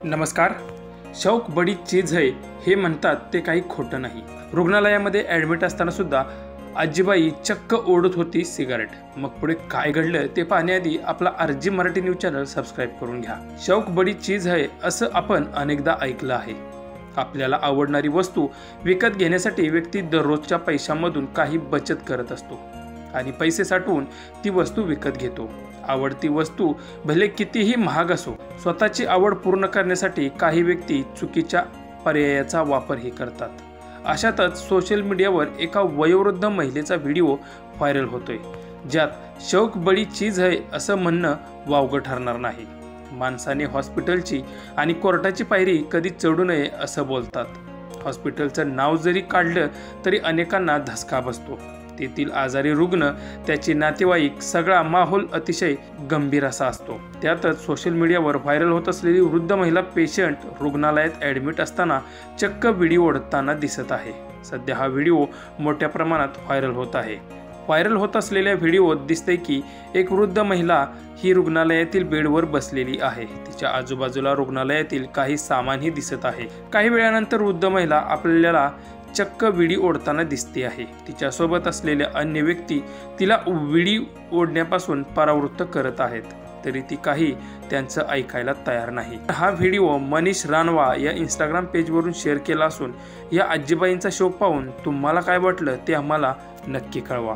नमस्कार. शौक बडी चीज है हे म्हणतात ते काही खोटं नाही. रुग्णालयामध्ये ॲडमिट असताना सुद्धा आजीबाई चक्क ओढत होती सिगारेट. मग पुढे काय घडलं ते पाहण्याआधी आपला RG Marathi news channel subscribe करून घ्या. शौक बडी चीज है असं आपण अनेकदा ऐकलं आहे. आपल्याला आवडणारी वस्तू विकत घेण्यासाठी व्यक्ती दररोजच्या पैशांमधून काही बचत करत असतो आणि पैसे साठवून ती वस्तू विकत घेतो. आवडती वस्तू भले कितीही महाग असो, स्वतःची आवड पूर्ण करण्यासाठी काही व्यक्ती चुकीच्या पर्यायाचा वापरही करतात. अशातच सोशल मीडियावर एका वयोवृद्ध महिलेचा व्हिडिओ व्हायरल होतोय, ज्यात शौक बडी चीज है असं म्हणणं वावगं ठरणार नाही. माणसाने हॉस्पिटलची आणि कोर्टाची पायरी कधी चढू नये असं बोलतात. हॉस्पिटलचं नाव जरी काढलं तरी अनेकांना धसका बसतो. तेथील आजारी रुग्ण, त्याचे नातेवाईक, सगळा माहोल अतिशय गंभीर असा असतो. त्यातच सोशल मीडियावर व्हायरल होत असलेली वृद्ध महिला पेशंट रुग्णालयात ॲडमिट असताना चक्क व्हिडिओ ओढताना दिसत आहे. सध्या हा व्हिडिओ मोठ्या प्रमाणात व्हायरल होत आहे. व्हायरल होत असलेल्या व्हिडिओत दिसते की एक वृद्ध महिला ही रुग्णालयातील बेडवर बसलेली आहे. तिच्या आजूबाजूला रुग्णालयातील काही सामानही दिसत आहे. काही वेळानंतर वृद्ध महिला आपल्याला चक्क विडी ओढताना दिसते आहे. तिच्यासोबत असलेल्या अन्य व्यक्ती तिला विडी ओढण्यापासून परावृत्त करत आहेत, तरी ती काही त्यांचं ऐकायला तयार नाही. हा व्हिडिओ मनीष रानवा या इंस्टाग्राम पेजवरून शेअर केला असून या आजीबाईंचा शौक पाहून तुम्हाला काय वाटलं ते आम्हाला नक्की कळवा.